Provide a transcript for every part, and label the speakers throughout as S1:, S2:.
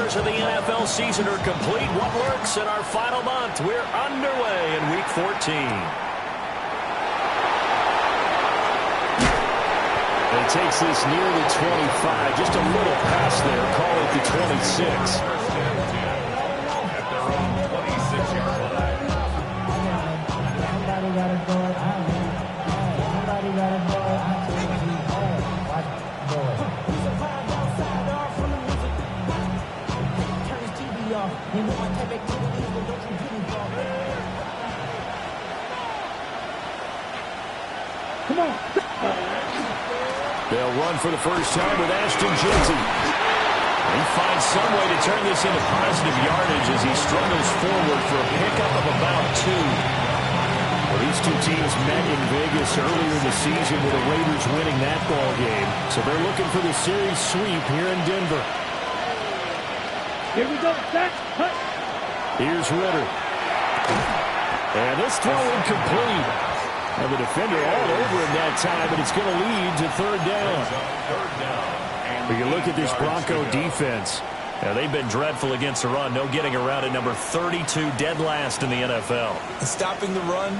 S1: quarters of the NFL season are complete. What works in our final month? We're underway in Week 14.
S2: And he takes this near the 25. Just a little pass there. Call it the 26.
S3: At their own 26-yard line.
S4: Somebody got to go. Somebody got to go. Watch boy. He's a vibe outside off from the music. Turn his TV off. You know I can't make movies, but don't you get involved. Come on.
S2: They'll run for the first time with Ashton Jeanty. He finds some way to turn this into positive yardage as he struggles forward for a pickup of about 2. Well, these two teams met in Vegas earlier in the season with the Raiders winning that ball game. So they're looking for the series sweep here in Denver.
S4: Here we go. Back.
S2: Here's Ritter. And this throw incomplete. And the defender all over him that time, but it's going to lead to third down. We can look at this Bronco defense.
S1: Now, they've been dreadful against the run. No getting around at number 32, dead last in the NFL.
S5: And stopping the run,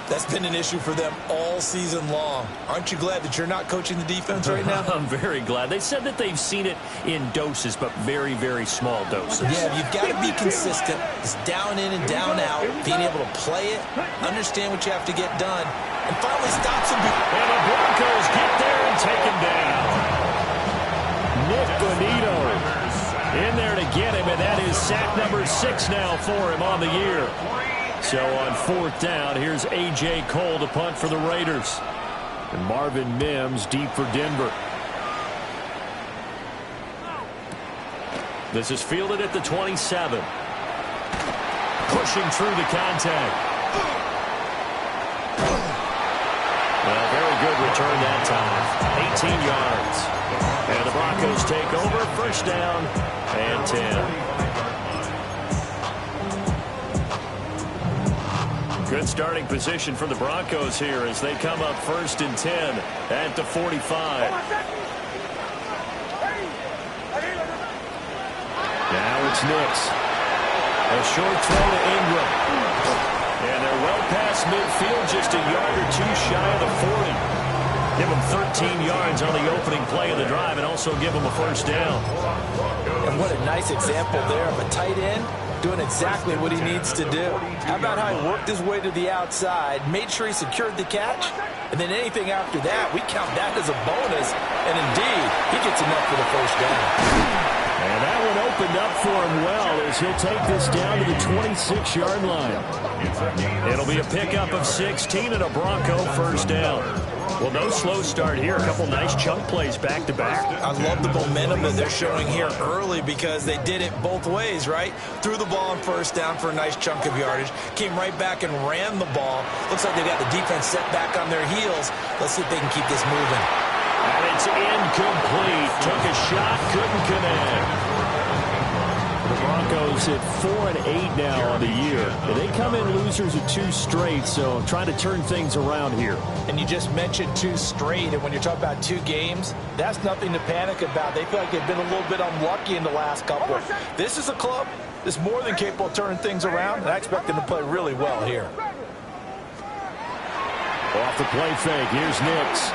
S5: that's been an issue for them all season long. Aren't you glad that you're not coaching the defense right now?
S1: I'm very glad. They said that they've seen it in doses, but very, very small doses.
S5: Yeah, you've got to be consistent. It's down in and down out, being able to play it, understand what you have to get done, and finally stop some people.
S1: And the Broncos get there and take him down.
S2: Nick Bonito
S1: in there to get him, and that is sack number 6 now for him on the year. So on fourth down, here's A.J. Cole to punt for the Raiders.
S2: And Marvin Mims deep for Denver.
S1: This is fielded at the 27. Pushing through the contact. Well, very good return that time. 18 yards. And the Broncos take over. First down and 10. Good starting position for the Broncos here as they come up first and 10 at the 45.
S2: Now it's Nix.
S1: A short throw to Ingram. And they're well past midfield, just a yard or 2 shy of the 40. Give them 13 yards on the opening play of the drive and also give them a first down.
S5: And what a nice example there of a tight end doing exactly what he needs to do. How about how he worked his way to the outside, made sure he secured the catch, and then anything after that, we count that as a bonus. And indeed, he gets enough for the first down.
S2: And that one opened up for him well as he'll take this down to the 26-yard line.
S1: It'll be a pickup of 16 and a Bronco first down. Well, no slow start here. A couple nice chunk plays back-to-back.
S5: I love the momentum that they're showing here early because they did it both ways, right? Threw the ball on first down for a nice chunk of yardage. Came right back and ran the ball. Looks like they got the defense set back on their heels. Let's see if they can keep this moving.
S1: And it's incomplete. Took a shot, couldn't connect.
S2: The Broncos at 4-8 now on the year. They come in losers of 2 straight, so trying to turn things around here.
S5: And you just mentioned 2 straight, and when you're talking about 2 games, that's nothing to panic about. They feel like they've been a little bit unlucky in the last couple. This is a club that's more than capable of turning things around, and I expect them to play really well here.
S2: Off the play fake, here's Nix.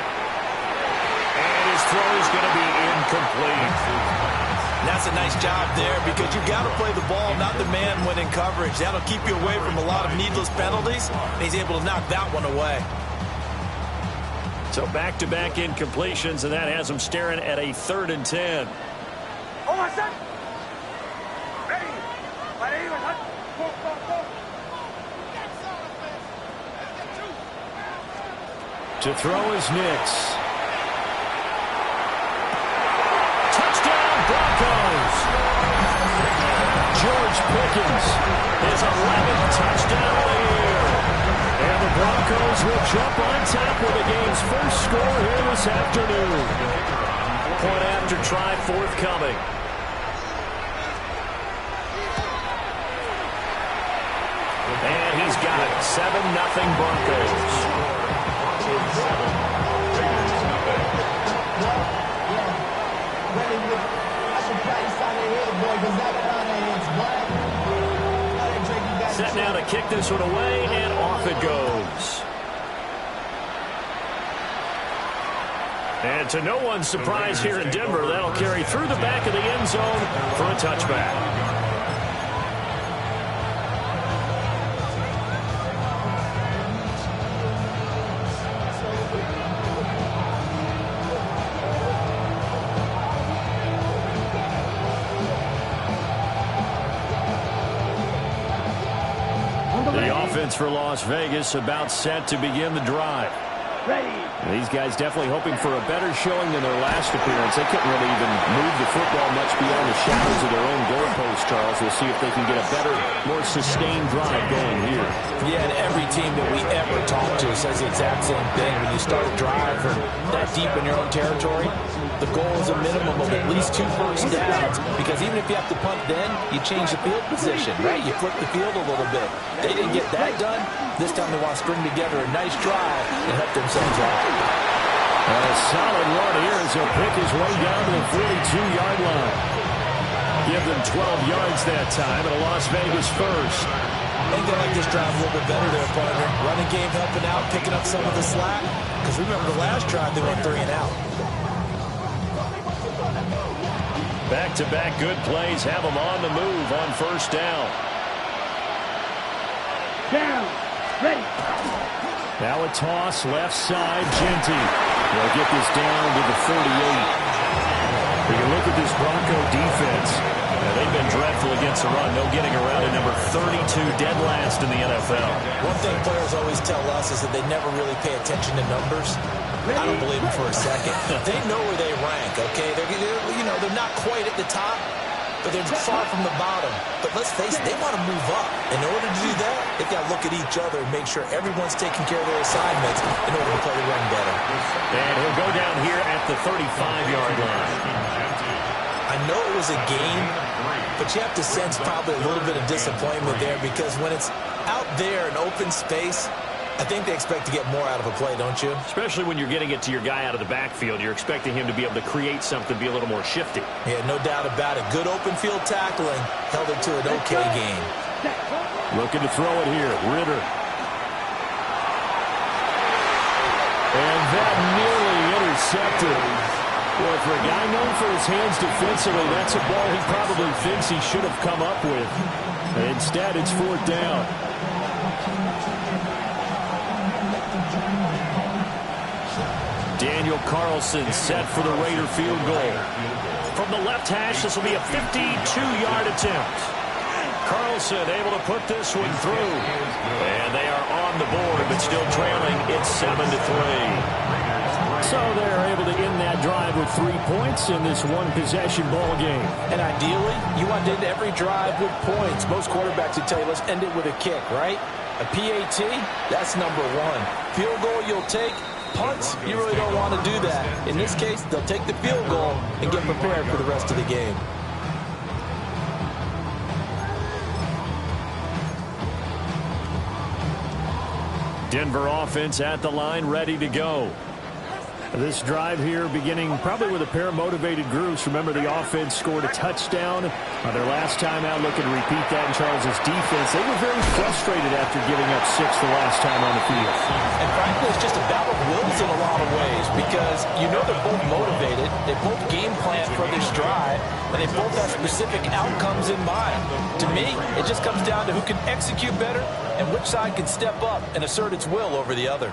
S1: And his throw is going to be incomplete.
S5: And that's a nice job there because you've got to play the ball, not the man when in coverage. That'll keep you away from a lot of needless penalties, and he's able to knock that one away.
S1: So back-to-back incompletions, and that has him staring at a 3rd and 10.
S2: To throw is Nix.
S1: Broncos. George Pickens, his 11th touchdown of the year. And the Broncos will jump on top with the game's first score here this afternoon. Point after try forthcoming. And he's got it. 7-0 Broncos.
S4: Running with, I should probably sign ahead, boy, because
S1: Set now to kick this one away, and off it goes. And to no one's surprise here in Denver, that'll carry through the back of the end zone for a touchback. The offense for Las Vegas about set to begin the drive. These guys definitely hoping for a better showing than their last appearance. They couldn't really even move the football much beyond the shadows of their own goalpost, Charles. We'll see if they can get a better, more sustained drive going here.
S5: Yeah, and every team that we ever talk to says the exact same thing. When you start a drive from that deep in your own territory, the goal is a minimum of at least 2 first downs, because even if you have to punt then, you change the field position, right? You flip the field a little bit. They didn't get that done. This time they want to string together a nice drive and help themselves out.
S1: A solid run here as he'll pick his way down to the 42-yard line. Give them 12 yards that time, and a Las Vegas first.
S5: I think they like this drive a little bit better there, partner. Running game helping out, picking up some of the slack. Because remember the last drive, they went 3 and out.
S1: Back-to-back good plays have them on the move on first down.
S4: Down. Ready.
S1: Now a toss left side. Genty will get this down to the 38. We can look at this Bronco defense. They've been dreadful against the run. No getting around at number 32, dead last in the NFL.
S5: One thing players always tell us is that they never really pay attention to numbers. I don't believe it for a second. They know where they rank, okay? They're not quite at the top, but they're far from the bottom. But let's face it, they want to move up. In order to do that, they've got to look at each other and make sure everyone's taking care of their assignments in order to play the run better.
S1: And he'll go down here at the 35-yard line.
S5: I know it was a game, but you have to sense probably a little bit of disappointment there, because when it's out there in open space, I think they expect to get more out of a play, don't you?
S1: Especially when you're getting it to your guy out of the backfield. You're expecting him to be able to create something, be a little more shifty.
S5: Yeah, no doubt about it. Good open field tackling held it to an okay game.
S1: Looking to throw it here. Ritter. And that nearly intercepted. Boy, for a guy known for his hands defensively, that's a ball he probably thinks he should have come up with. Instead, it's 4th down. Daniel Carlson set for the Raider field goal. From the left hash, this will be a 52-yard attempt. Carlson able to put this one through. And they are on the board, but still trailing. It's 7-3. So they're able to end that drive with 3 points in this one-possession ball game.
S5: And ideally, you want to end every drive with points. Most quarterbacks would tell you, let's end it with a kick, right? A PAT, that's number 1. Field goal you'll take. Punts, you really don't want to do that. In this case, they'll take the field goal and get prepared for the rest of the game.
S1: Denver offense at the line, ready to go. This drive here beginning probably with a pair of motivated groups. Remember, the offense scored a touchdown on their last time out. Looking to repeat that in Charles's defense. They were very frustrated after giving up 6 the last time on the field.
S5: And frankly, it's just a battle of wills in a lot of ways, because you know they're both motivated. They both game plan for this drive, and they both have specific outcomes in mind. To me, it just comes down to who can execute better and which side can step up and assert its will over the other.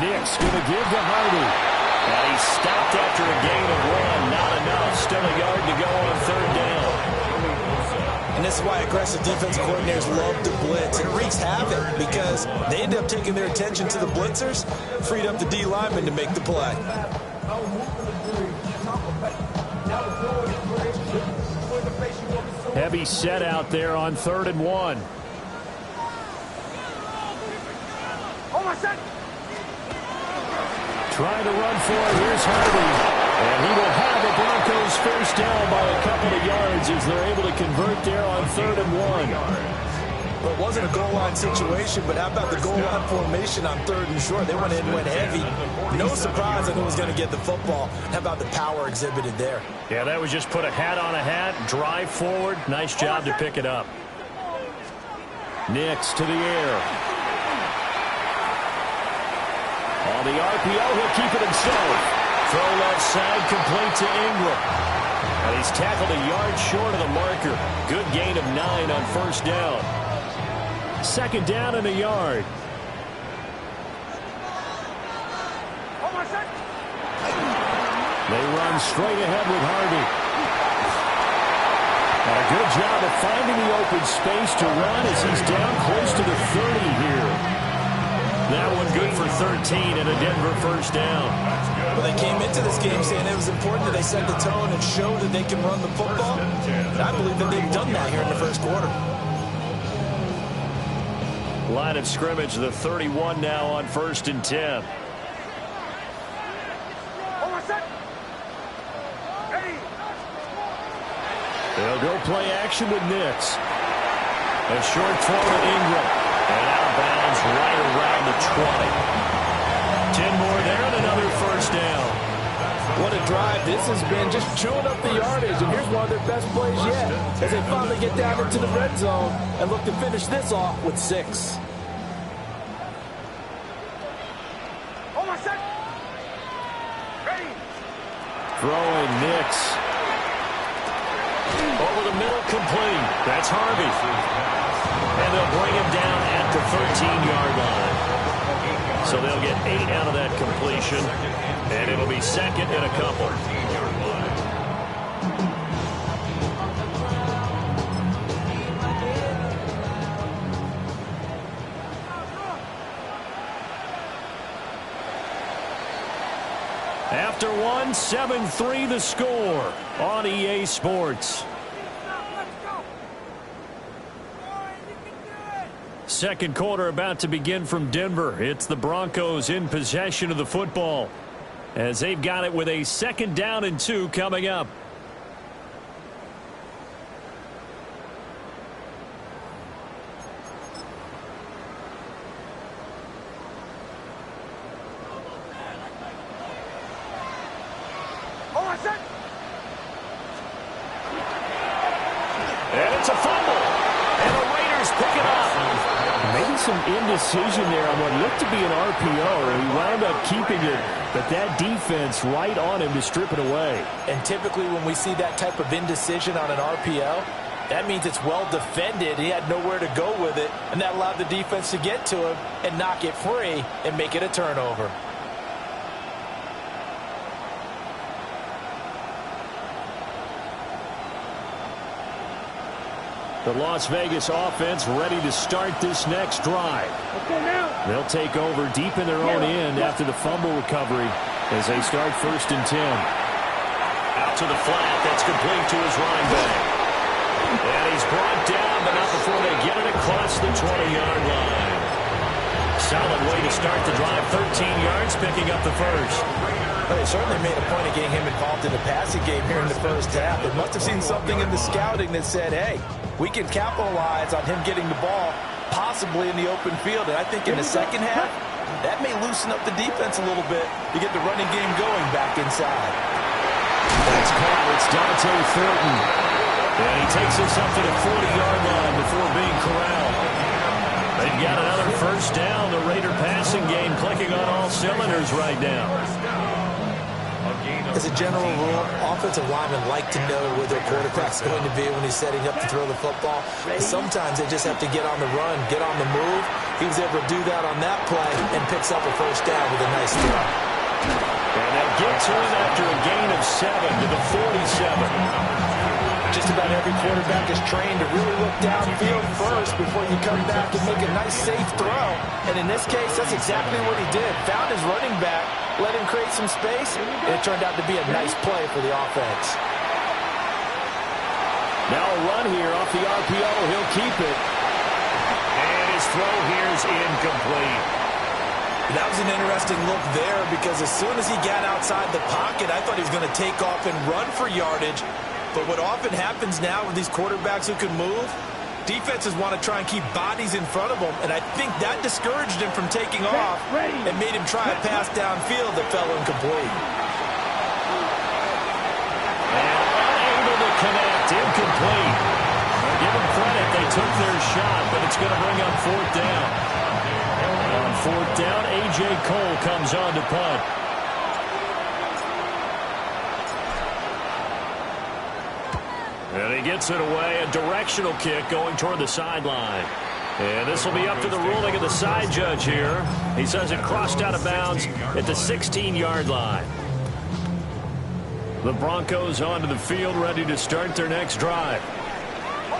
S1: Nick's going to give to Hardy. And he stopped after a gain of 1. Not enough. Still a yard to go on 3rd down.
S5: And this is why aggressive defensive coordinators love to blitz. It wreaks havoc because they end up taking their attention to the blitzers, freed up the D lineman to make the play.
S1: Heavy set out there on 3rd and 1. Trying to run for it. Here's Hardy. And he will have the Broncos first down by a couple of yards as they're able to convert there on 3rd and 1.
S5: Well, it wasn't a goal line situation, but how about the goal line formation on 3rd and short? They went in, went heavy. No surprise on who was going to get the football. How about the power exhibited there?
S1: Yeah, that was just put a hat on a hat, drive forward. Nice job to pick it up. Nix to the air. On the RPO, he'll keep it himself. Throw left side, complete to Ingram. And he's tackled a yard short of the marker. Good gain of 9 on 1st down. 2nd down and a yard. They run straight ahead with Harvey. And a good job of finding the open space to run as he's down close to the 30 here. That one good for 13 and a Denver 1st down.
S5: Well, they came into this game saying it was important that they set the tone and show that they can run the football. And I believe that they've done that here in the 1st quarter.
S1: Line of scrimmage, the 31 now on 1st and 10. They'll go play action with Nix. A short throw to Ingram. And out of bounds right around the 20. 10 more there and another 1st down.
S5: What a drive this has been, just chewing up the yardage. And here's one of their best plays yet as they finally get down into the red zone and look to finish this off with 6.
S1: Throwing Nix. Over the middle, complete. That's Harvey. And they'll bring him down at the 13-yard line. So they'll get 8 out of that completion. And it'll be 2nd and a couple. After 1, 7-3 the score on EA Sports. 2nd quarter about to begin from Denver. It's the Broncos in possession of the football as they've got it with a 2nd down and 2 coming up. And it's a fumble. And the Raiders pick it up. Maybe some indecision there on what looked to be an RPO. He wound up keeping it, but that defense right on him to strip it away.
S5: And typically when we see that type of indecision on an RPO, that means it's well defended. He had nowhere to go with it, and that allowed the defense to get to him and knock it free and make it a turnover.
S1: The Las Vegas offense ready to start this next drive. They'll take over deep in their own end after the fumble recovery as they start 1st and 10. Out to the flat. That's complete to his running back. And he's brought down, but not before they get it across the 20-yard line. Solid way to start the drive. 13 yards, picking up the 1st.
S5: Well, they certainly made a point of getting him involved in the passing game here in the 1st half. They must have seen something in the scouting that said, hey, we can capitalize on him getting the ball possibly in the open field. And I think in the 2nd half, that may loosen up the defense a little bit to get the running game going back inside.
S1: That's caught. It's Dante Thornton. And he takes us up to the 40-yard line before being corralled. They've got another 1st down. The Raider passing game clicking on all cylinders right now.
S5: As a general rule, offensive linemen like to know where their quarterback's going to be when he's setting up to throw the football. But sometimes they just have to get on the run, get on the move. He was able to do that on that play and picks up a 1st down with a nice throw.
S1: And they'll get to him after a gain of 7 to the 47.
S5: Just about every quarterback is trained to really look downfield first before you come back and make a nice, safe throw. And in this case, that's exactly what he did. Found his running back, let him create some space, and it turned out to be a nice play for the offense.
S1: Now a run here off the RPO. He'll keep it. And his throw here is incomplete.
S5: That was an interesting look there because as soon as he got outside the pocket, I thought he was going to take off and run for yardage. But what often happens now with these quarterbacks who can move, Defenses want to try and keep bodies in front of them, and I think that discouraged him from taking off and made him try a pass downfield that fell incomplete.
S2: And unable to connect, incomplete. Give them credit, they took their shot, but it's going to bring up fourth down. On fourth down, A.J. Cole comes on to punt. And he gets it away, a directional kick going toward the sideline. And this will be up to the ruling of the side judge here. He says it crossed out of bounds at the 16-yard line. The Broncos onto the field, ready to start their next drive.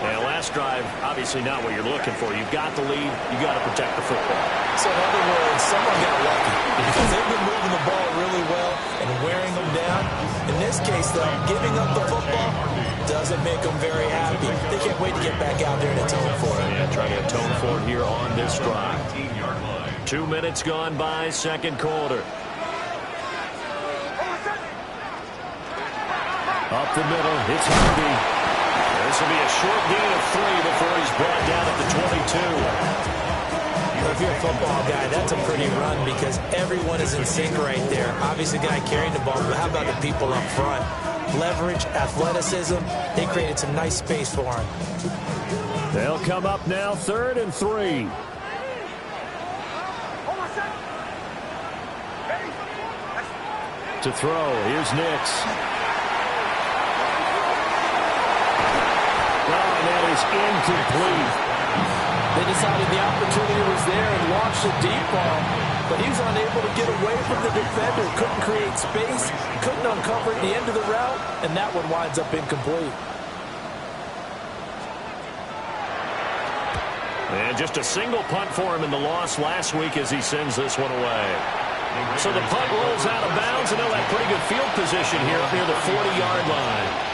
S2: And last drive, obviously not what you're looking for. You've got the lead. You've got to protect the football.
S5: So in other words, someone got lucky because they've been moving the ball really well and wearing them down. In this case, though, giving up the football doesn't make them very happy. They can't wait to get back out there and atone for it.
S2: Yeah, trying to atone for it here on this drive. 2 minutes gone by, second quarter. Up the middle, it's Harvey. This will be a short gain of 3 before he's brought down at the 22.
S5: If you're a football guy, that's a pretty run because everyone is in sync right there. Obviously, the guy carrying the ball, but how about the people up front? Leverage, athleticism, they created some nice space for him.
S2: They'll come up now, 3rd and 3. To throw, here's Nix. That is incomplete.
S5: They decided the opportunity was there and launched a deep ball, but he was unable to get away from the defender, couldn't create space, couldn't uncover at the end of the route, and that one winds up incomplete.
S2: And just a single punt for him in the loss last week as he sends this one away. So the punt rolls out of bounds, and they'll have pretty good field position here up near the 40-yard line.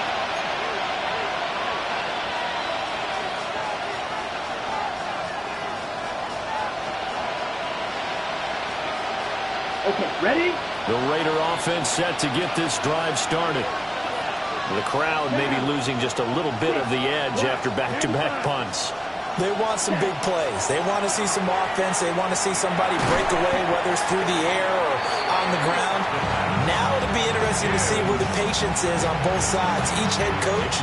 S6: Okay, ready?
S2: The Raider offense set to get this drive started. The crowd maybe losing just a little bit of the edge after back-to-back punts.
S5: They want some big plays. They want to see some offense. They want to see somebody break away, whether it's through the air or on the ground. Now it'll be interesting to see where the patience is on both sides. Each head coach,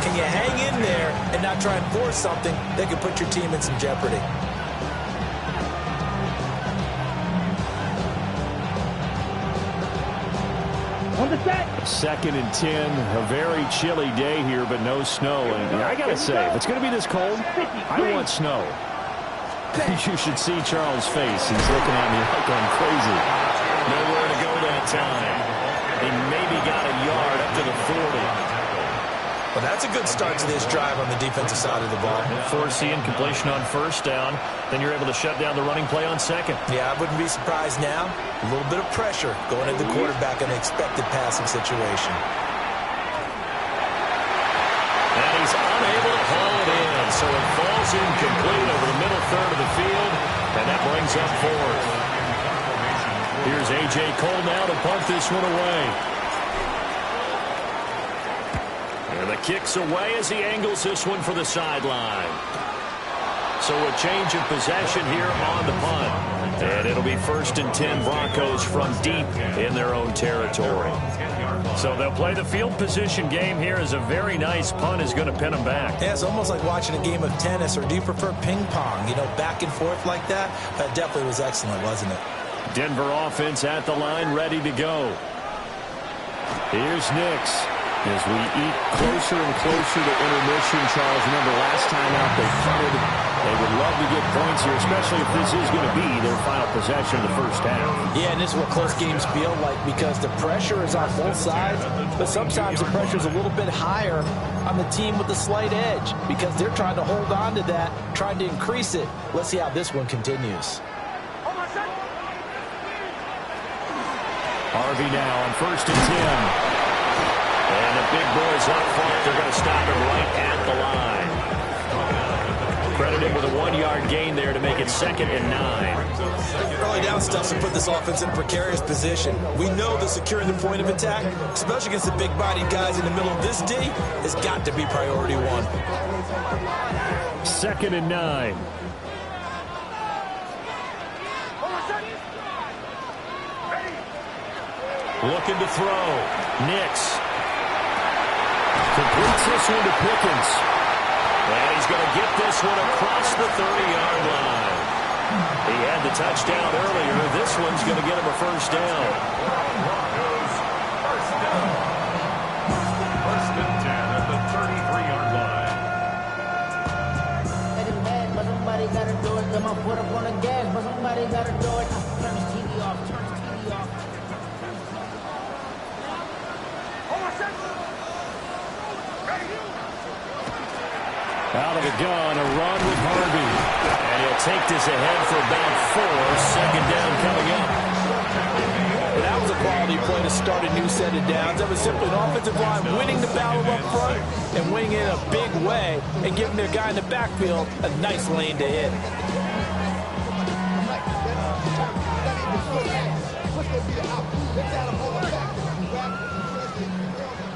S5: can you hang in there and not try and force something that could put your team in some jeopardy?
S6: On the set.
S2: 2nd and 10, a very chilly day here, but no snow. And I got to say, if it's going to be this cold, I want snow. You should see Charles' face. He's looking at me like I'm crazy. Nowhere to go that time. He maybe got a yard up to the 40.
S5: Well, that's a good start to this drive on the defensive side of the ball.
S2: Force the incompletion on first down. Then you're able to shut down the running play on second.
S5: Yeah, I wouldn't be surprised now. A little bit of pressure going at the quarterback in an expected passing situation.
S2: And he's unable to haul it in, so it falls incomplete over the middle third of the field, and that brings up 4th. Here's A.J. Cole now to punt this one away. And the kick's away as he angles this one for the sideline. So a change of possession here on the punt. And it'll be 1st and 10 Broncos from deep in their own territory. So they'll play the field position game here as a very nice punt is going to pin them back.
S5: Yeah, it's almost like watching a game of tennis, or do you prefer ping pong? You know, back and forth like that? That definitely was excellent, wasn't it?
S2: Denver offense at the line, ready to go. Here's Nix. As we eat closer and closer to intermission, Charles, remember last time out they punted. They would love to get points here, especially if this is going to be their final possession of the first half.
S5: Yeah, and this is what close games feel like because the pressure is on both sides, but sometimes the pressure is a little bit higher on the team with the slight edge because they're trying to hold on to that, trying to increase it. Let's see how this one continues.
S2: Harvey now on 1st and 10. And the big boys up front, they're going to stop him right at the line. Credit him with a 1-yard gain there to make it 2nd and 9.
S5: Early down stuff to put this offense in a precarious position. We know that securing the point of attack, especially against the big-bodied guys in the middle of this D, has got to be priority 1.
S1: 2nd and 9.
S2: Looking to throw. Nix.
S1: Completes this one to Pickens.
S2: And he's going to get this one across the 30-yard line. He had the touchdown earlier. This one's going to get him a first down.
S3: Broncos, first down. 1st and 10 at the 33-yard line.
S4: It is bad, but somebody got to do it. Got my foot up on the gas, but somebody got to do it. Turn the TV off. Turn the TV off.
S1: Out of the gun, a run with Harvey.
S2: And he'll take this ahead for about 4. 2nd down coming up.
S5: And that was a quality play to start a new set of downs. That was simply an offensive line winning the battle up front and winning it in a big way and giving their guy in the backfield a nice lane to hit.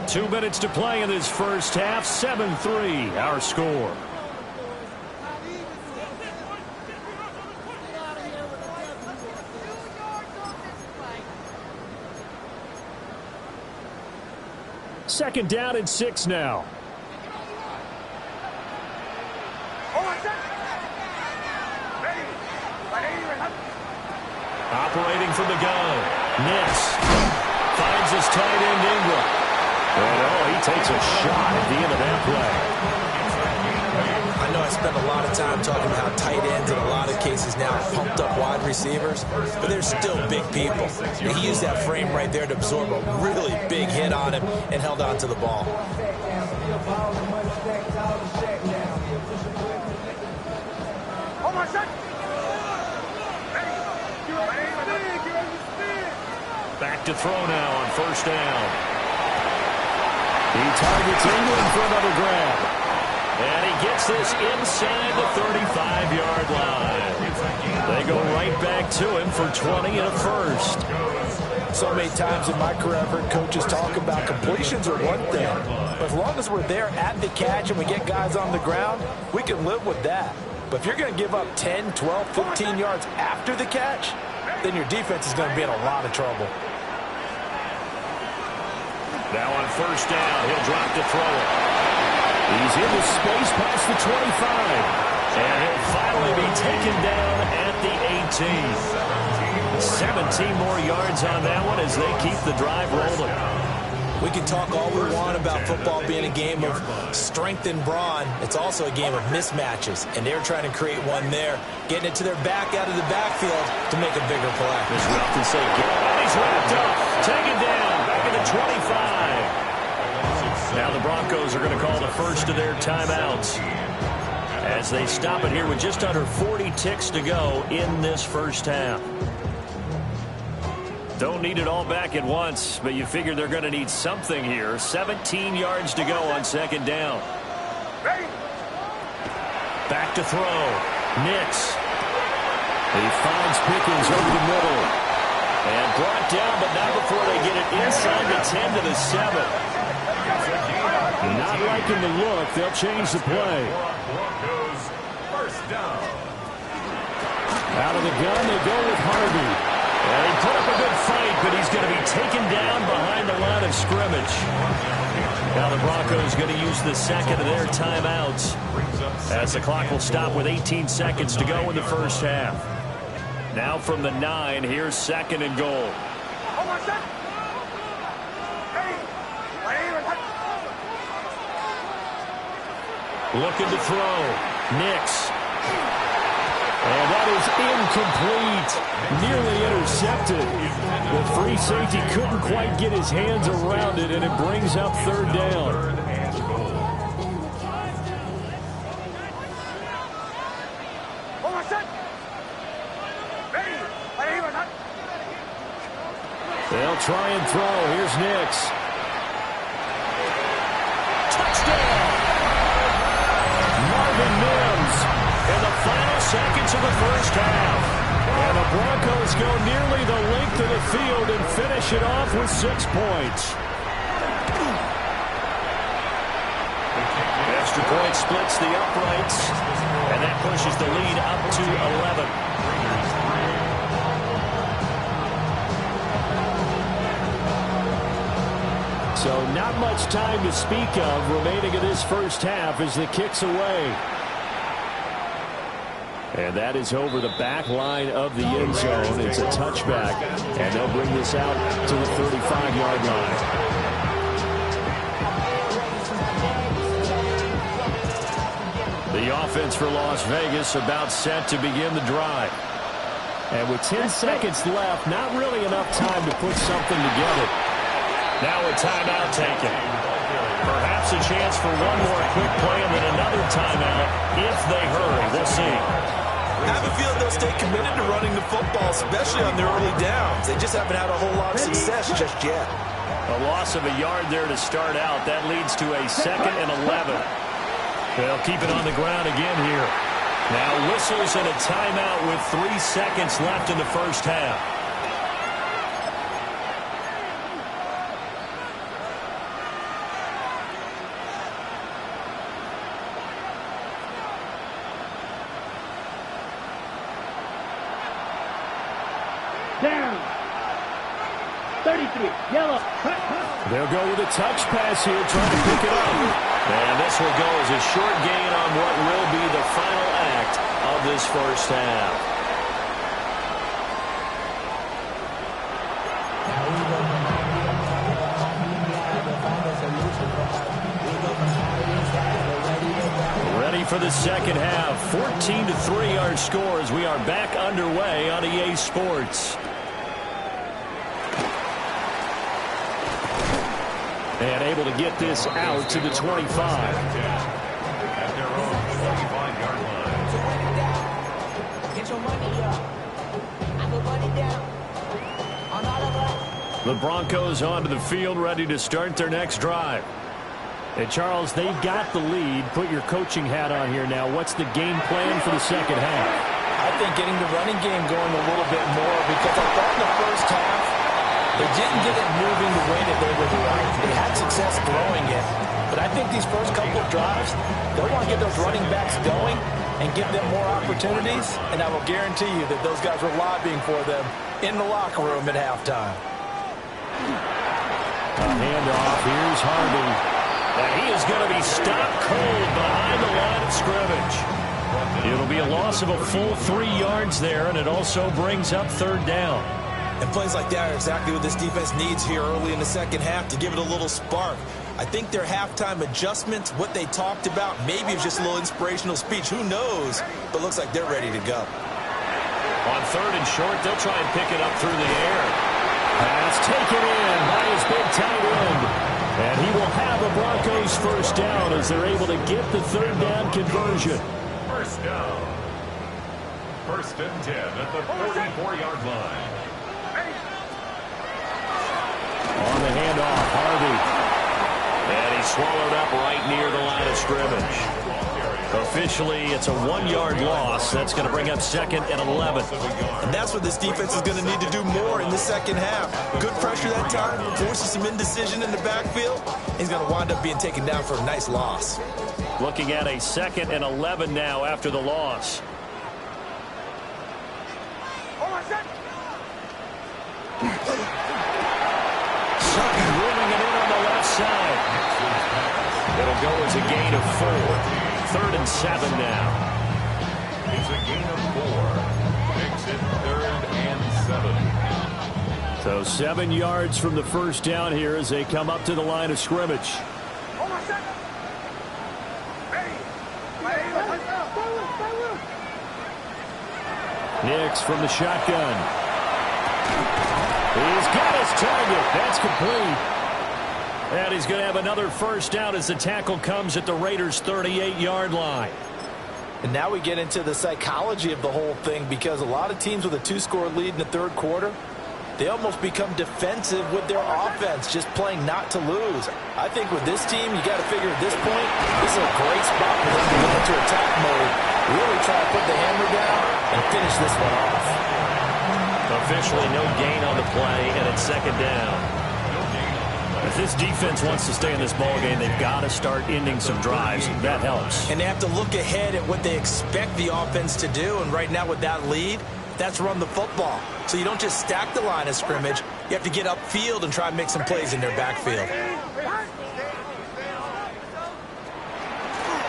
S1: 2 minutes to play in this first half. 7-3, our score. Second down and 6 now.
S2: Operating from the gun. Nix finds his tight end Ingram. And he takes a shot at the end of that play.
S5: I know I spend a lot of time talking about how tight ends in a lot of cases now are pumped up wide receivers, but they're still big people. And he used that frame right there to absorb a really big hit on him and held on to the ball.
S2: Back to throw now on 1st down.
S1: He targets England for another grab.
S2: And he gets this inside the 35-yard line. They go right back to him for 20 and a first.
S5: So many times in my career I've heard coaches talk about completions are one thing. But as long as we're there at the catch and we get guys on the ground, we can live with that. But if you're going to give up 10, 12, 15 yards after the catch, then your defense is going to be in a lot of trouble.
S2: Now on 1st down, he'll drop to throw it.
S1: He's into space past the 25.
S2: And he'll finally be taken down at the 18. 17 more yards on that one as they keep the drive rolling.
S5: We can talk all we want about football being a game of strength and brawn. It's also a game of mismatches, and they're trying to create one there, getting it to their back out of the backfield to make a bigger play.
S2: This route can say, and he's wrapped up, taken down, back at the 25. Now the Broncos are going to call the first of their timeouts as they stop it here with just under 40 ticks to go in this first half. Don't need it all back at once, but you figure they're going to need something here. 17 yards to go on 2nd down. Back to throw. Nix.
S1: He finds Pickens over the middle.
S2: And brought down, but not before they get it inside the 10 to the 7.
S1: Not liking the look. They'll change the play.
S3: Broncos, first down.
S1: Out of the gun, they go with Harvey.
S2: And he put up a good fight, but he's going to be taken down behind the line of scrimmage. Now the Broncos going to use the second of their timeouts as the clock will stop with 18 seconds to go in the first half. Now from the 9, here's 2nd and goal. Looking to throw. Nix.
S1: And that is incomplete. Nearly intercepted. The free safety couldn't quite get his hands around it, and it brings up 3rd down. They'll try and throw. Here's Nix.
S2: Touchdown!
S1: Marvin Mims.
S2: In the final seconds of the first half.
S1: And the Broncos go nearly the length of the field and finish it off with 6 points.
S2: extra point splits the uprights, and that pushes the lead up to 11.
S1: So not much time to speak of remaining in this first half as the kick's away. And that is over the back line of the end zone. It's a touchback, and they'll bring this out to the 35-yard line. The offense for Las Vegas about set to begin the drive. And with 10 seconds left, not really enough time to put something together.
S2: Now a timeout taken. Perhaps a chance for one more quick play and then another timeout if they hurry. We'll see.
S5: I have a feeling they'll stay committed to running the football, especially on their early downs. They just haven't had a whole lot of success just yet.
S2: A loss of a yard there to start out. That leads to a 2nd and 11. They'll keep it on the ground again here. Now whistles and a timeout with 3 seconds left in the first half.
S4: Down. 33. Yellow.
S1: They'll go with a touch pass here, trying to pick it up.
S2: And this will go as a short gain on what will be the final act of this first half. Ready for the second half. 14-3 our score as we are back underway on EA Sports.
S1: And able to get this out to the 25.
S3: At their own 25-yard line.
S4: Get your money up. I put money down. On all of us.
S1: The Broncos onto the field, ready to start their next drive. And Charles, they've got the lead. Put your coaching hat on here now. What's the game plan for the second half?
S5: I think getting the running game going a little bit more, because I thought in the first half they didn't get it moving the way that they would like. They had success throwing it. But I think these first couple of drives, they'll want to get those running backs going and give them more opportunities. And I will guarantee you that those guys were lobbying for them in the locker room at halftime.
S1: A handoff. Here's Harvey.
S2: And he is going to be stopped cold behind the line of scrimmage. It'll be a loss of a full 3 yards there, and it also brings up 3rd down.
S5: And plays like that are exactly what this defense needs here early in the second half to give it a little spark. I think their halftime adjustments, what they talked about, maybe it's just a little inspirational speech. Who knows? But looks like they're ready to go.
S2: On 3rd and short, they'll try and pick it up through the air.
S1: Pass taken in by his big tight end. And he will have a Broncos first down as they're able to get the 3rd down conversion.
S3: First down. 1st and 10 at the 44-yard line.
S1: On the handoff, Harvey.
S2: And he's swallowed up right near the line of scrimmage. Officially, it's a 1-yard loss. That's going to bring up 2nd and 11.
S5: And that's what this defense is going to need to do more in the second half. Good pressure that time, forces some indecision in the backfield. He's going to wind up being taken down for a nice loss.
S2: Looking at a 2nd and 11 now after the loss. Sutton moving it in on the left side. It'll go as a gain of 4. 3rd and 7 now.
S3: It's a gain of 4. Makes it 3rd and 7.
S1: So 7 yards from the first down here as they come up to the line of scrimmage. Nix from the shotgun. He's got his target. That's complete. And he's going to have another first down as the tackle comes at the Raiders' 38-yard line.
S5: And now we get into the psychology of the whole thing, because a lot of teams with a 2-score lead in the 3rd quarter, they almost become defensive with their offense, just playing not to lose. I think with this team, you got to figure at this point, this is a great spot for them to go into attack mode, really try to put the hammer down and finish this one off.
S2: Officially no gain on the play, and it's 2nd down. If this defense wants to stay in this ball game, they've got to start ending some drives. That helps.
S5: And they have to look ahead at what they expect the offense to do. And right now with that lead, that's run the football. So you don't just stack the line of scrimmage. You have to get upfield and try and make some plays in their backfield.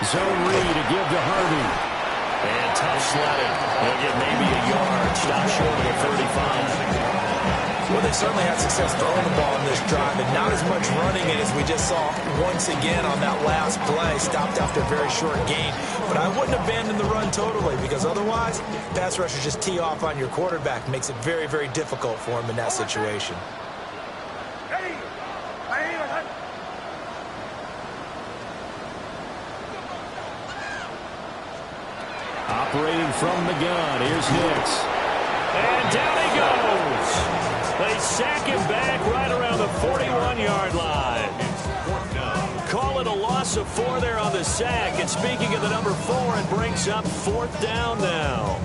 S1: Zone read to give to Harvey.
S2: And tough sledding. They'll get maybe a yard. Stop short of the 35.
S5: Well, they certainly had success throwing the ball in this drive, and not as much running it as we just saw once again on that last play. Stopped after a very short gain. But I wouldn't abandon the run totally, because otherwise, pass rushers just tee off on your quarterback. Makes it very, very difficult for him in that situation.
S1: Operating from the gun, here's Hicks.
S2: And down he goes. They sack him back right around the 41-yard line. Call it a loss of 4 there on the sack. And speaking of the number 4, it brings up 4th down now.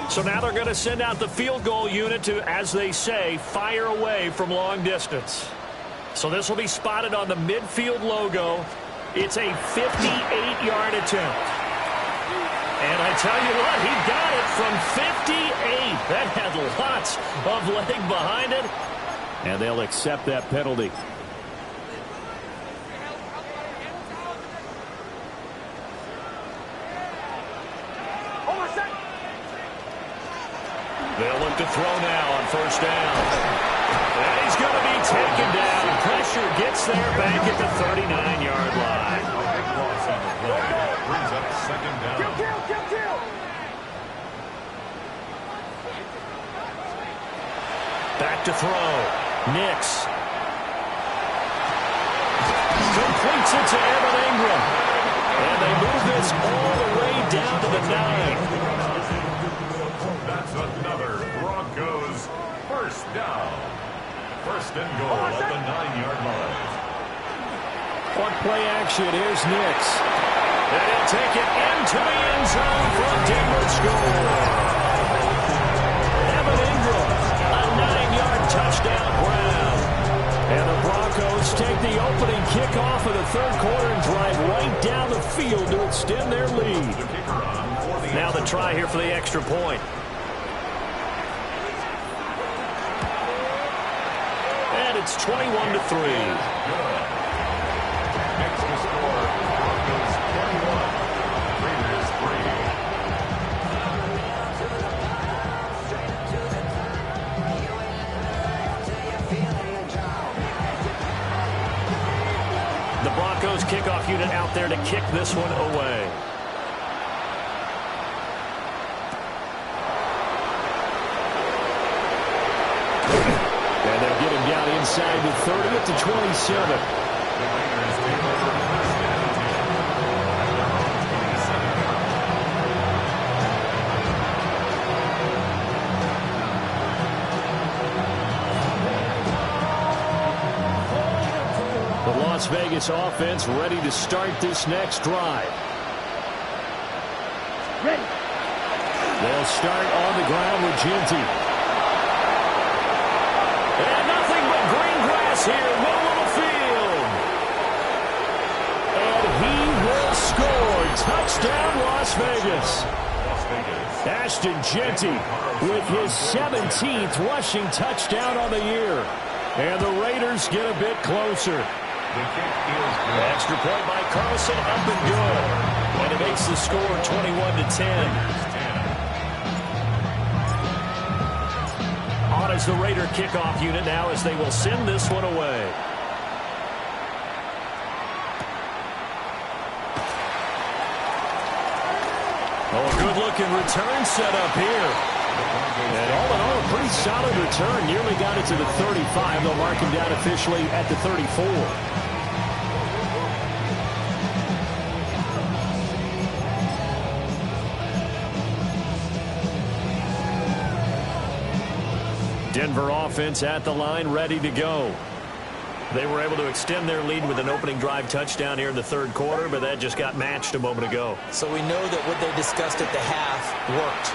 S2: So now they're going to send out the field goal unit to, as they say, fire away from long distance. So this will be spotted on the midfield logo. It's a 58-yard attempt. And I tell you what, he got it from 58. That had lots of leg behind it.
S1: And they'll accept that penalty.
S2: They'll look to throw now on 1st down. And he's going to be taken down. Pressure gets there back at the 39-yard line.
S3: Brings up 2nd down.
S2: Back to throw. Nix. Completes it to Evan Ingram. And they move this all the way down to the 9.
S3: That's another Broncos 1st down. 1st and goal at the 9-yard line.
S1: On play action, here's Nix.
S2: And he'll take it into the end zone for a Denver score. Evan Ingram, a 9-yard touchdown grab. And the Broncos take the opening kickoff of the 3rd quarter and drive right down the field to extend their lead. Now the try here for the extra point. And it's 21-3.
S3: Next to score, Broncos 21, Raiders 3.
S2: The Broncos kickoff unit out there to kick this one away.
S1: And they'll get him down inside the 30 at the 27. The Las Vegas offense ready to start this next drive.
S4: Ready.
S1: They'll start on the ground with Ginty.
S2: And nothing but green grass here, middle of the field.
S1: And he will score. Touchdown, Las Vegas. Ashton Ginty with his 17th rushing touchdown on the year. And the Raiders get a bit closer.
S2: The extra point by Carlson, up and good. And it makes the score 21-10. On is the Raider kickoff unit now as they will send this one away. Oh, a good-looking return set up here.
S1: And all in all, a pretty solid return. Nearly got it to the 35. They'll mark him down officially at the 34. Denver offense at the line, ready to go. They were able to extend their lead with an opening drive touchdown here in the third quarter, but that just got matched a moment ago.
S5: So we know that what they discussed at the half worked.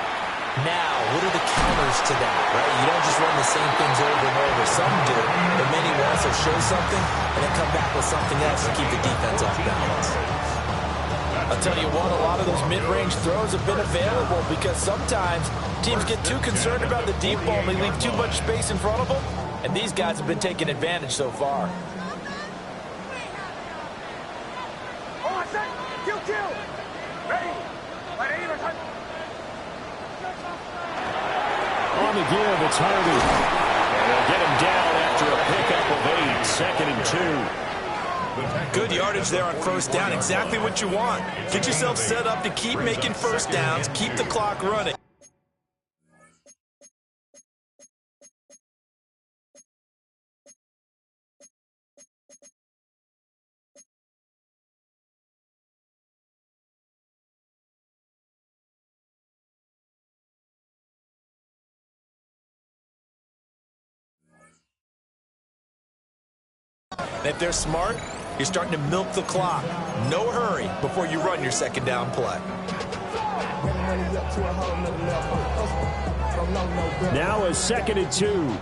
S5: Now, what are the counters to that, right? You don't just run the same things over and over. Some do, but many will also show something and then come back with something else to keep the defense off balance. I'll tell you what, a lot of those mid-range throws have been available because sometimes teams get too concerned about the deep ball and they leave too much space in front of them, and these guys have been taking advantage so far.
S1: On the give, it's Harvey. And they'll get him down after a pickup of 8, 2nd and 2.
S5: Good yardage there on first down. Exactly what you want. Get yourself set up to keep making first downs, keep the clock running. And if they're smart, you're starting to milk the clock. No hurry before you run your second down play.
S1: Now a 2nd and 2.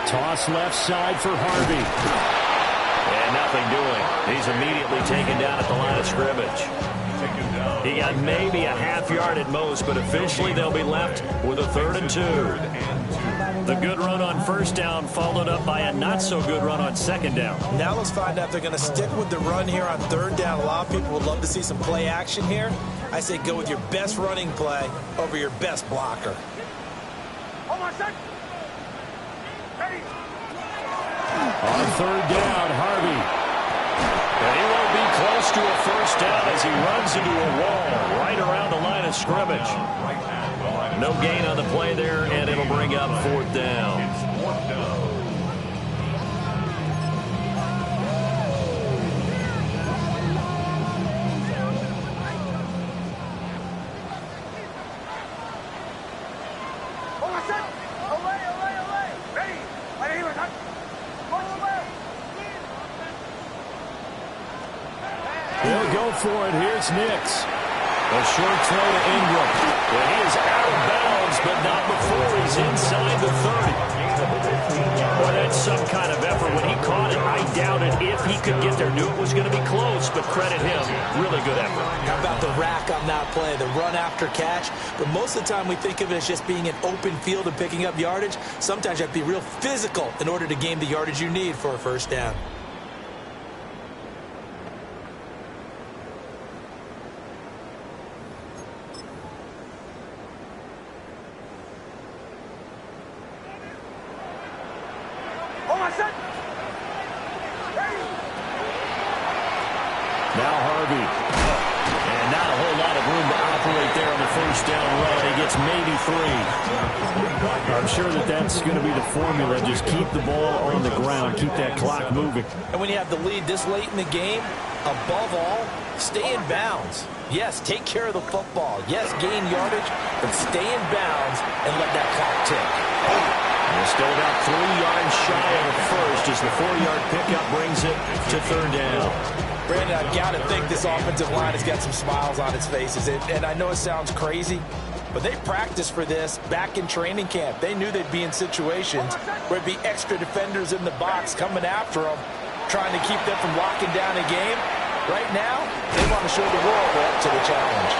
S1: Toss left side for Harvey. And nothing doing. He's immediately taken down at the line of scrimmage. He got maybe a half yard at most, but officially they'll be left with a 3rd and 2. The good run on first down followed up by a not-so-good run on second down.
S5: Now let's find out if they're going to stick with the run here on 3rd down. A lot of people would love to see some play action here. I say go with your best running play over your best blocker.
S1: On 3rd down, Harvey. And he won't be close to a first down as he runs into a wall right around the line of scrimmage. No gain on the play there, and it'll bring up 4th down. He'll go for it. Here's Nix. A short throw to Ingram. And he is out of bounds, but not before he's inside the 30. Boy, that's some kind of effort. When he caught it, I doubted if he could get there. Knew it was going to be close, but credit him. Really good effort.
S5: How about the rack on that play, the run after catch? But most of the time we think of it as just being an open field and picking up yardage. Sometimes you have to be real physical in order to gain the yardage you need for a first down.
S1: Now Harvey. And not a whole lot of room to operate there on the first down run. He gets maybe 3. I'm sure that that's going to be the formula. Just keep the ball on the ground. Keep that clock moving.
S5: And when you have the lead this late in the game, above all, stay in bounds. Yes, take care of the football. Yes, gain yardage, but stay in bounds and let that clock tick.
S1: We're still about 3 yards shy of the first as the 4-yard pickup brings it to 3rd down.
S5: Brandon, I've got to think this offensive line has got some smiles on its faces. And I know it sounds crazy, but they practiced for this back in training camp. They knew they'd be in situations where it'd be extra defenders in the box coming after them, trying to keep them from locking down a game. Right now, they want to show the world they're up to the challenge.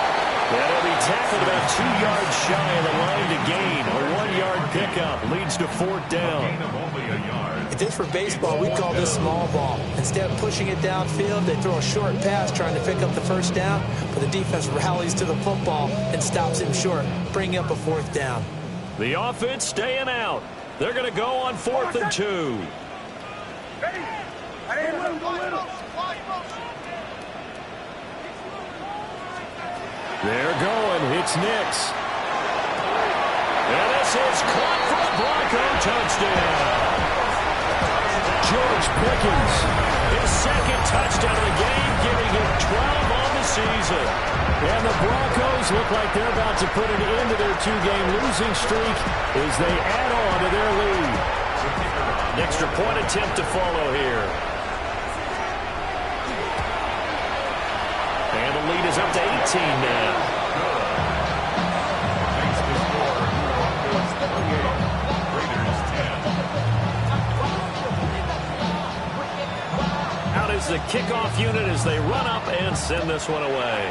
S1: That'll be tackled about 2 yards shy of the line to gain. A 1-yard pickup leads to 4th down.
S5: If this were baseball, we'd call this small ball. Instead of pushing it downfield, they throw a short pass trying to pick up the first down, but the defense rallies to the football and stops him short, bringing up a 4th down.
S1: The offense staying out. They're going to go on 4th and 2. They're going. It's Nix. And this is caught for a Bronco touchdown. George Pickens, his 2nd touchdown of the game, giving him 12 on the season. And the Broncos look like they're about to put an end to their two-game losing streak as they add on to their lead.
S2: An extra point attempt to follow here. And the lead is up to 18 now. Out is the kickoff unit as they run up and send this one away.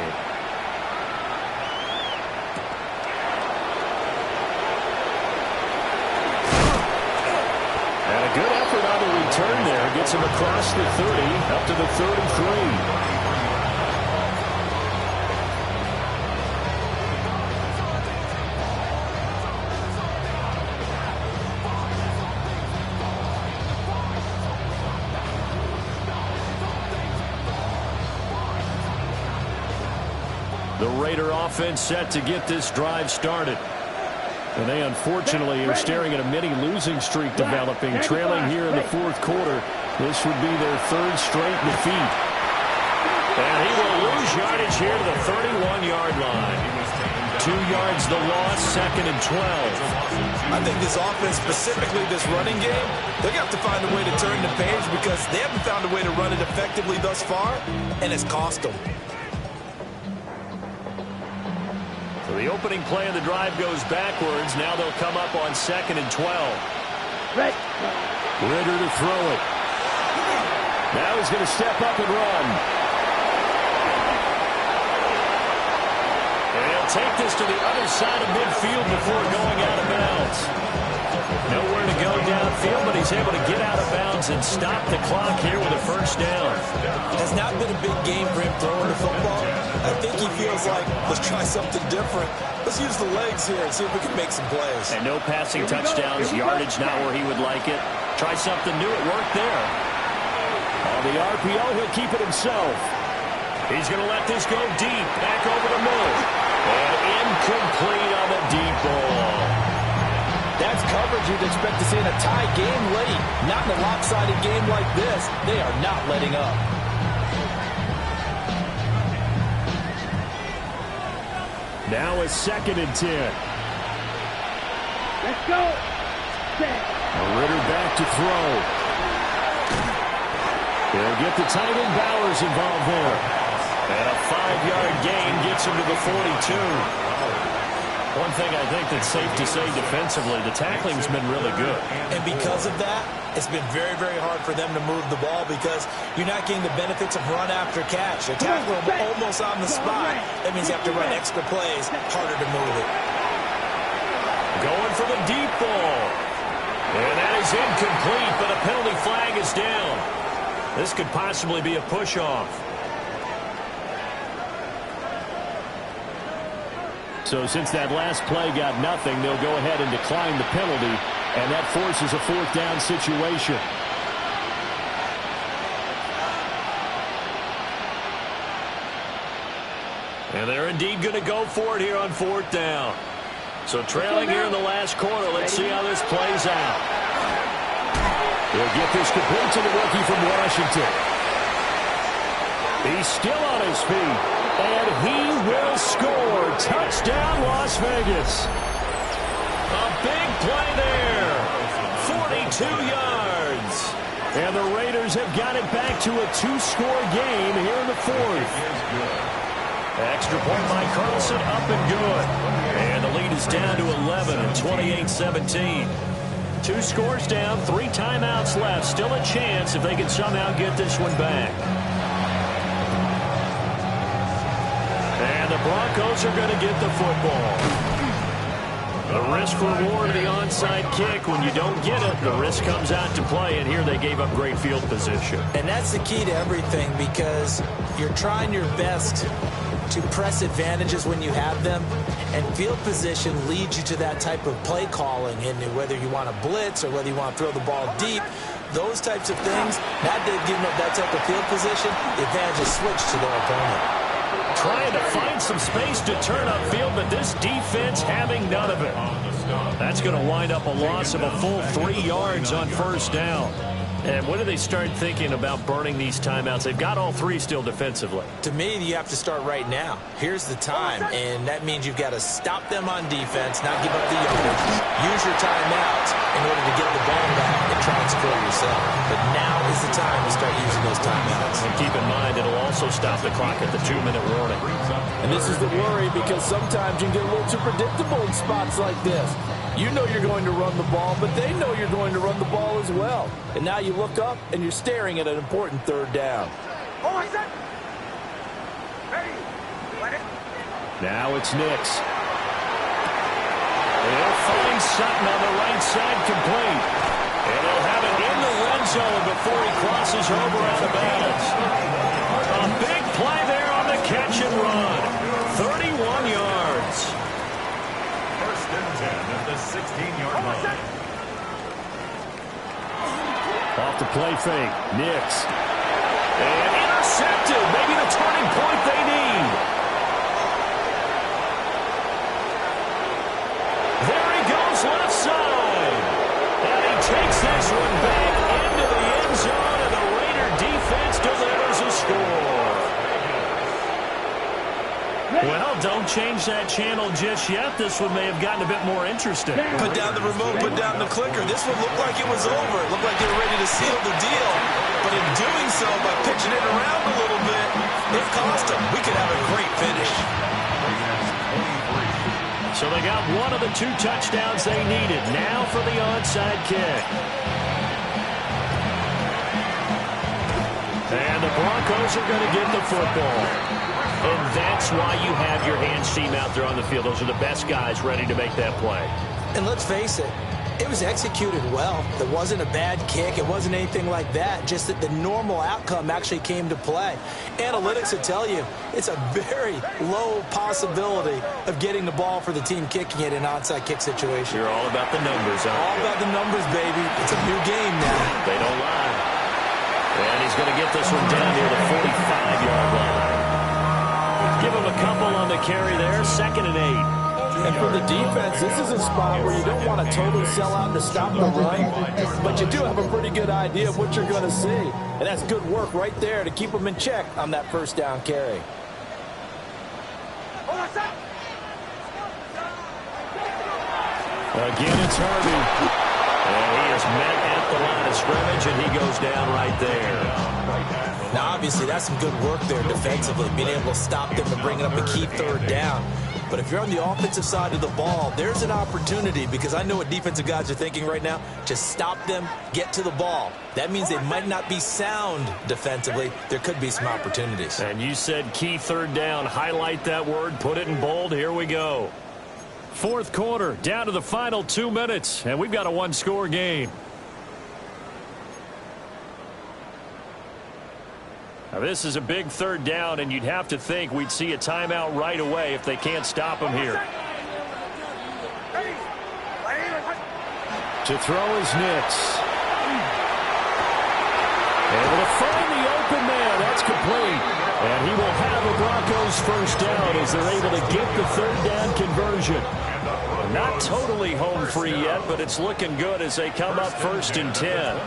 S1: And a good effort on the return there. Gets him across the 30, up to the 33. The Raider offense set to get this drive started. And they unfortunately are staring at a mini losing streak developing, trailing here in the fourth quarter. This would be their third straight defeat.
S2: And he will lose yardage here to the 31-yard line. 2 yards the loss, 2nd and 12.
S5: I think this offense, specifically this running game, they're going to have to find a way to turn the page because they haven't found a way to run it effectively thus far, and it's cost them.
S2: So the opening play of the drive goes backwards. Now they'll come up on 2nd and 12.
S1: Ritter to throw it. Now he's going to step up and run.
S2: And he'll take this to the other side of midfield before going out of bounds. Nowhere to go downfield, but he's able to get out of bounds and stop the clock here with a first down.
S5: Has not been a big game for him throwing the football. I think he feels like, let's try something different. Let's use the legs here and see if we can make some plays.
S2: And no passing touchdowns, yardage not where he would like it. Try something new, it worked there.
S1: On the RPO, he'll keep it himself.
S2: He's going to let this go deep, back over the middle. And incomplete on the deep ball.
S5: That's coverage you'd expect to see in a tie game late. Not in a lopsided game like this. They are not letting up.
S1: Now a 2nd and 10.
S4: Let's go.
S1: Ritter back to throw. They'll get the tight end Bowers involved there.
S2: And a 5-yard gain gets him to the 42. One thing I think that's safe to say defensively, the tackling's been really good.
S5: And because of that, it's been very, very hard for them to move the ball because you're not getting the benefits of run after catch. A tackle almost on the spot. That means you have to run extra plays, harder to move it.
S2: Going for the deep ball. And that is incomplete, but a penalty flag is down. This could possibly be a push-off.
S1: So since that last play got nothing, they'll go ahead and decline the penalty, and that forces a 4th down situation.
S2: And they're indeed going to go for it here on 4th down. So trailing here in the last quarter, let's see how this plays out.
S1: They'll get this complete to the rookie from Washington. He's still on his feet, and he will score. Touchdown, Las Vegas.
S2: A big play there. 42 yards.
S1: And the Raiders have got it back to a 2-score game here in the 4th.
S2: Extra point by Carlson, up and good. And the lead is down to 11 and 28-17.
S1: 2 scores down, 3 timeouts left. Still a chance if they can somehow get this one back. And the Broncos are going to get the football. The risk-reward of the onside kick. When you don't get it, the risk comes out to play, and here they gave up great field position.
S5: And that's the key to everything because you're trying your best to press advantages when you have them, and field position leads you to that type of play calling, and whether you want to blitz or whether you want to throw the ball deep, those types of things, now they've given up that type of field position, the advantage is switched to their opponent.
S1: Trying to find some space to turn upfield, but this defense having none of it. That's going to wind up a loss of a full 3 yards on 1st down. And when do they start thinking about burning these timeouts? They've got all three still defensively.
S5: To me, you have to start right now. Here's the time, and that means you've got to stop them on defense, not give up the yardage. Use your timeouts in order to get the ball back and try and score yourself. But now is the time to start using those timeouts.
S1: And keep in mind, it'll also stop the clock at the 2-minute warning.
S6: And this is the worry, because sometimes you can get a little too predictable in spots like this. You know you're going to run the ball, but they know you're going to run the ball as well. And now you look up, and you're staring at an important third down.
S1: Now it's Nix. They'll find Sutton on the right side complete. And they'll have it in the red zone before he crosses over out of bounds. A big play there on the catch and run. 31 yards.
S3: First and 10 at the 16-yard line.
S1: Off the play fake. Nix. And intercepted. Maybe the turning point they need. There he goes left side. And he takes this one back into the end zone, and the Raider defense delivers a score. Well, don't change that channel just yet. This one may have gotten a bit more interesting.
S5: Put down the remote, put down the clicker. This one looked like it was over. It looked like they were ready to seal the deal. But in doing so, by pitching it around a little bit, it cost them. We could have a great finish.
S1: So they got one of the 2 touchdowns they needed. Now for the onside kick. And the Broncos are going to get the football. And that's why you have your hands team out there on the field. Those are the best guys ready to make that play.
S5: And let's face it, it was executed well. It wasn't a bad kick. It wasn't anything like that. Just that the normal outcome actually came to play. Analytics will tell you it's a very low possibility of getting the ball for the team kicking it in an onside kick situation.
S1: You're all about the numbers, huh?
S5: All about the numbers, baby. It's a new game now.
S1: They don't lie. And he's going to get this one down near the 45-yard line. Give him a couple on the carry there. 2nd and 8.
S6: And for the defense, this is a spot where you don't want to totally sell out to stop the run, but you do have a pretty good idea of what you're going to see. And that's good work right there to keep them in check on that first down carry.
S1: Again, it's Harvey. And he is met at the line of scrimmage, and he goes down right there.
S5: Now, obviously, that's some good work there defensively, being able to stop them and bringing up a key third down. But if you're on the offensive side of the ball, there's an opportunity, because I know what defensive guys are thinking right now. Just stop them, get to the ball. That means they might not be sound defensively. There could be some opportunities.
S1: And you said key third down. Highlight that word. Put it in bold. Here we go. 4th quarter, down to the final 2 minutes, and we've got a 1-score game. Now, this is a big third down, and you'd have to think we'd see a timeout right away if they can't stop him here. To throw is Nix. Able to find the open man. That's complete. And he will have a Broncos first down as they're able to get the third down conversion. Not totally home free yet, but it's looking good as they come up 1st and 10.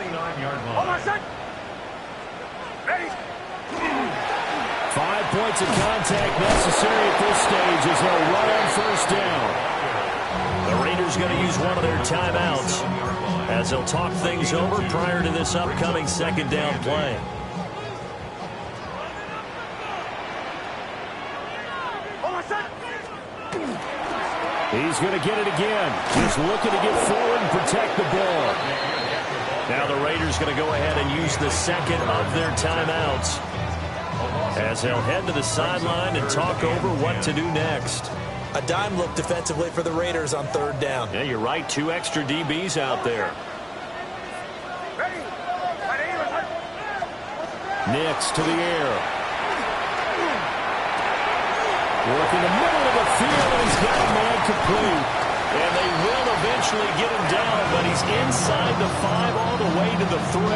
S1: 5 points of contact necessary at this stage as they'll run on first down. The Raiders going to use one of their timeouts as they'll talk things over prior to this upcoming 2nd down play. He's going to get it again. Just looking to get forward and protect the ball. Now the Raiders going to go ahead and use the 2nd of their timeouts as they'll head to the sideline and talk over what to do next.
S5: A dime look defensively for the Raiders on 3rd down.
S1: Yeah, you're right. 2 extra DBs out there. Nix to the air. Working the middle of the field, and he's got a man complete. And they will eventually get him down, but he's inside the 5 all the way to the 3.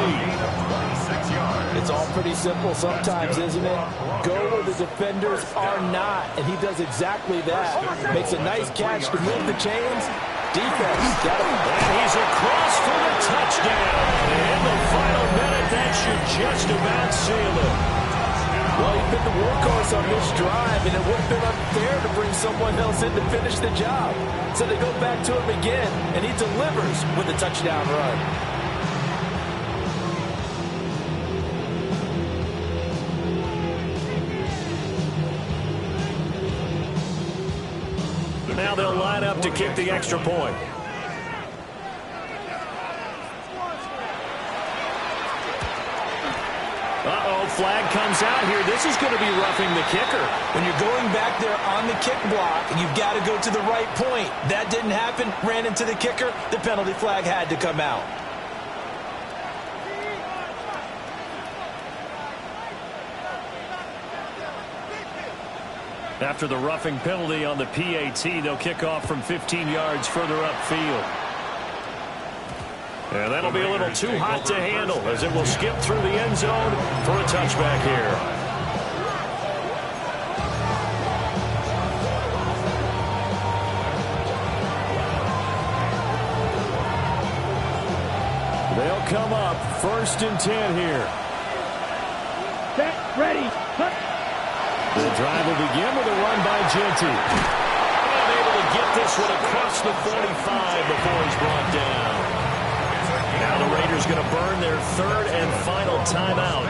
S6: It's all pretty simple sometimes, isn't it? Go where the defenders are not, and he does exactly that. Makes a nice catch to move the chains, Defense.
S1: And he's across for the touchdown. In the final minute, that should just about seal it.
S6: Well, he's been the workhorse on this drive, and it would have been unfair to bring someone else in to finish the job. So they go back to him again, and he delivers with a touchdown run.
S1: Now they'll line up to kick the extra point. Uh-oh, flag comes out here. This is going to be roughing the kicker.
S6: When you're going back there on the kick block, you've got to go to the right point. That didn't happen. Ran into the kicker. The penalty flag had to come out.
S1: After the roughing penalty on the PAT, they'll kick off from 15 yards further upfield. And that'll be a little too hot to handle as it will skip through the end zone for a touchback here. They'll come up 1st and 10 here.
S4: Set, ready, cut.
S1: The drive will begin with a run by Genty. And able to get this one across the 45 before he's brought down. Now the Raiders going to burn their 3rd and final timeout,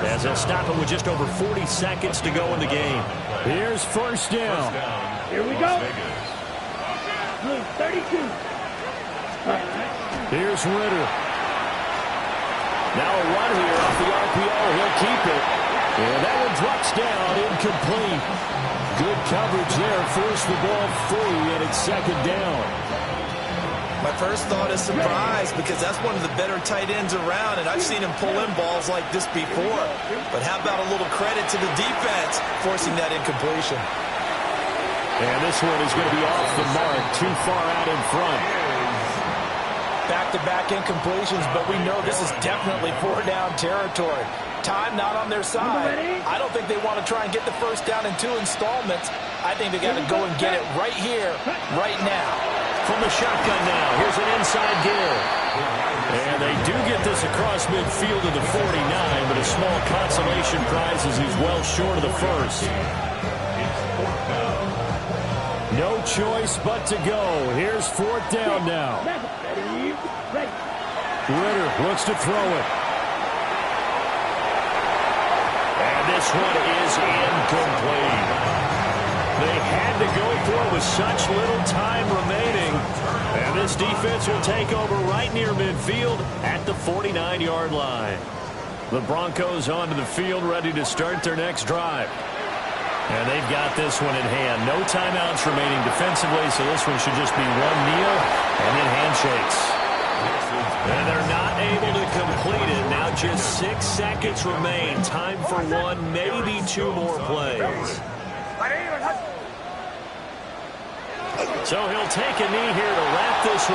S1: as they'll stop it with just over 40 seconds to go in the game. Here's 1st down.
S4: Here we go. 32.
S1: Here's Ritter. Now a run here off the RPO. He'll keep it. And that one drops down, incomplete. Good coverage there. Forced the ball free, and it's 2nd down.
S5: My first thought is surprise, because that's one of the better tight ends around, and I've seen him pull in balls like this before. But how about a little credit to the defense forcing that incompletion?
S1: And this one is going to be off the mark, too far out in front.
S6: Back-to-back incompletions, but we know this is definitely 4-down territory. Time not on their side. I don't think they want to try and get the 1st down in 2 installments. I think they got to go and get it right here, right now.
S1: From the shotgun now, here's an inside give. And they do get this across midfield to the 49, but a small consolation prize as he's well short of the 1st. No choice but to go. Here's 4th down now. Ritter looks to throw it. And this one is incomplete. They had to go for it with such little time remaining. And this defense will take over right near midfield at the 49-yard line. The Broncos onto the field, ready to start their next drive. And they've got this one in hand. No timeouts remaining defensively, so this one should just be one kneel and then handshakes. And they're not able to complete it. Now just 6 seconds remain. Time for one, maybe 2 more plays. So he'll take a knee here to wrap this one.